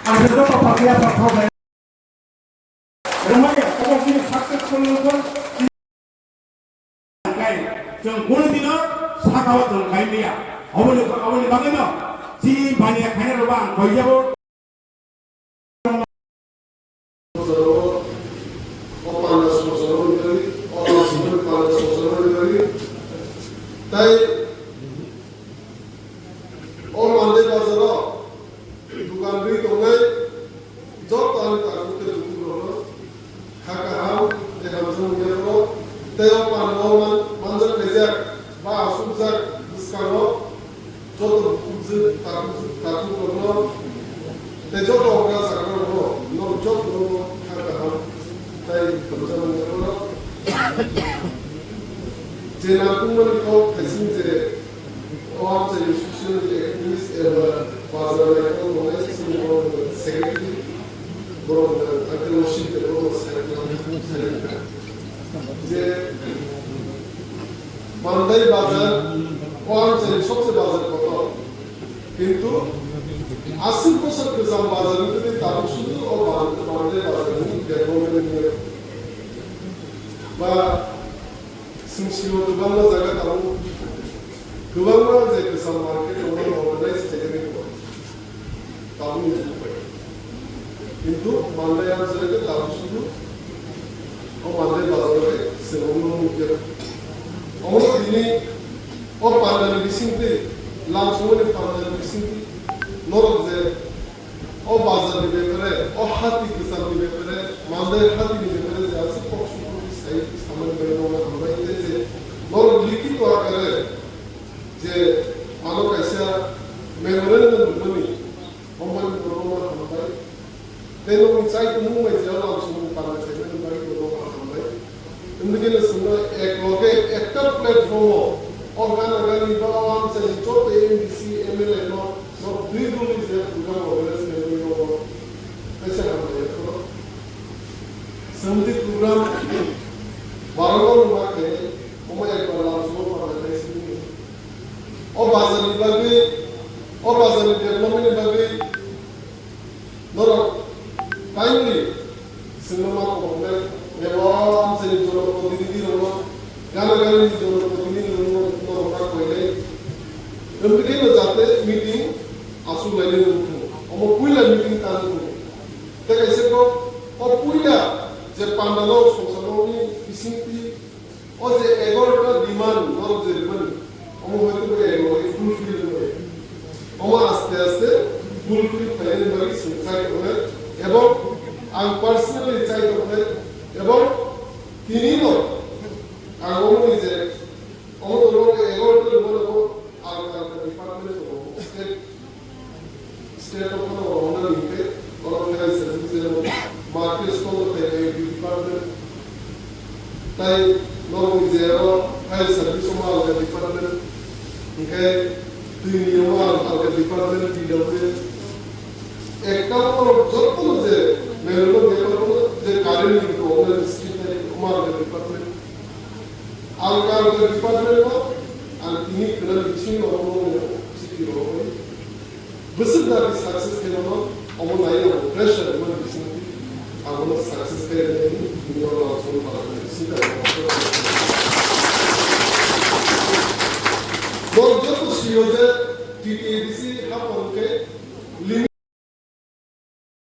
Ada berapa bagian performa? Remaja, kalau kita successful level, जों गले दिनो साखावत जों खाइलिया अबले बागैनो जि बानिया खाइनो रबा आं खयजाबो তাই ও মানদে বাজারো দোকান বি দংনাই যত আন তাকুতে দুগুলো হাকা হাও দেখাম জঙ্গেরো তেও পানমান মানজার নেজা বা আসুজাক দিসকানো যত বুঝে তাকু করনো তে যত অগা সাকানো নো যত নো হাকা হাও তাই জঙ্গেরো যে নাকুমান কো খাইছিন যে ওয়ান যে সোশ্যাল অ্যাক্টিভিস্ট এবা বাজারে কো নলেজ সিনিয়র সেক্রেটারি বড় আন্তর্জাতিক বড় সেক্রেটারি যে মানদাই বাজার ওয়ান যে সবচেয়ে বাজার কত কিন্তু 80% গোজাম বাজার যদি তার শুধু ও মানদাই বাজার ডেভেলপমেন্ট বা सिंसियो गोबां जायगा दं गोबां जे गोजाम मार्केट दं अनलाइन स्टेजनि दं ताबुनि किन्तु मानदाया जायगा ताबु सुदु ओ मानदाय बाजारे सेवनो मुखे अमर दिनि ओ पान्दानि बिसिंति लामसोनि पान्दानि बिसिंति नरक जे ओ बाजारनि बेफोरे ओ हाति गोजामनि बेफोरे मानदाय हातिनि बेफोरे जे आसे पक्ष साइ सामान बेनो हमबाय जे नर लिखित आकारे जे मानो कैसा मेमोरेंडम बनी हमबाय बरोमा हमबाय बेनो इंसाइट मु में जे लाम सुनु पाना से बेनो बरोमा हमबाय इनके सुनो एक लोगे एक्टर प्लेटफॉर्म ऑर्गेनाइजेशन बावान से जो एमबीसी एमएलए नो बिल्कुल जे प्रोग्राम ऑर्गेनाइज में कैसे हमबाय तो संधि प्रोग्राम बारंबार माके ओमा एक बार लासो पाना से ओ बाजारनि डेभलपमेन्ट बागै नर फाइनली सिनेमा हमने एवं से जन प्रतिनिधि रनो गाना गाना जन प्रतिनिधि रनो नरना कोइले एमबिके न जाते मीटिंग आसु लाइले नुथु ओमो पुइला मीटिंग तानु ते कैसे को ओ पुइला जे पांडालो संसारनि बिसिंति ओ जे एगोरटा डिमांड नर जे डिमांड ओमो हयतो बे एगो फुलफिल होय ओमो आस्ते आस्ते फुलफिल फाइनाल बागै संसार होय एवं आं पार्सनली चाइ होय एवं तिनिनो आगोनि जे ओमो तो लोग एगोरटा डिमांड आर डिपार्टमेंट स्टेट ऑफ ऑनर इनके और फाइनेंस सर्विसेज मार्केट स्टोर তে ডিপার্টমেন্ট তাই নরম জেরো ফাইল সার্ভিস মাল ডিপার্টমেন্ট ইনকে দুই নিয়মাল আর ডিপার্টমেন্ট ডিডব্লিউ একটা তো যত যে মেরলো যে কারেন্ট গভর্নমেন্ট স্কিম মাল ডিপার্টমেন্ট আলকার ডিপার্টমেন্ট আর তিনি করার কিছু নরম সিটি রয় বিসিদারি সাকসেস কেন অমনাই প্রেসার মানে কিছু algunos success que no lo son para necesitar no yo तो सीओजे टीटीएडीसी हम उनके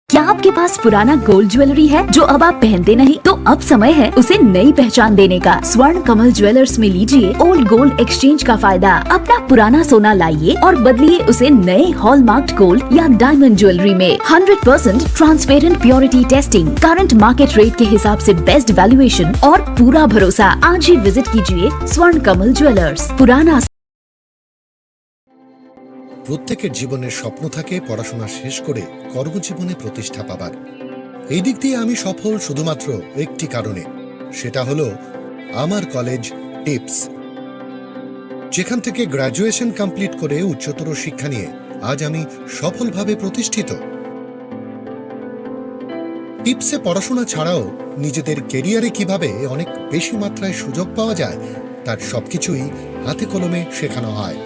क्या आपके पास पुराना गोल्ड ज्वेलरी है जो अब आप पहनते नहीं? तो अब समय है उसे नई पहचान देने का। स्वर्ण कमल ज्वेलर्स में लीजिए ओल्ड गोल्ड एक्सचेंज का फायदा। अपना पुराना सोना लाइए और बदलिए उसे नए हॉलमार्क्ड गोल्ड या डायमंड ज्वेलरी में। 100% transparent purity testing, current market rate के हिसाब से बेस्ट वैल्यूएशन और पूरा भरोसा। आज ही विजिट कीजिए स्वर्ण कमल ज्वेलर्स। पुराना প্রত্যেকের জীবনের স্বপ্ন থাকে পড়াশোনা শেষ করে কর্মজীবনে প্রতিষ্ঠা পাবার। এই দিক দিয়ে আমি সফল শুধুমাত্র একটি কারণে, সেটা হলো আমার কলেজ টিপস, যেখান থেকে গ্র্যাজুয়েশন কমপ্লিট করে উচ্চতর শিক্ষা নিয়ে আজ আমি সফলভাবে প্রতিষ্ঠিত। টিপসে পড়াশোনা ছাড়াও নিজেদের কেরিয়ারে কিভাবে অনেক বেশি মাত্রায় সুযোগ পাওয়া যায় তার সবকিছুই হাতে কলমে শেখানো হয়।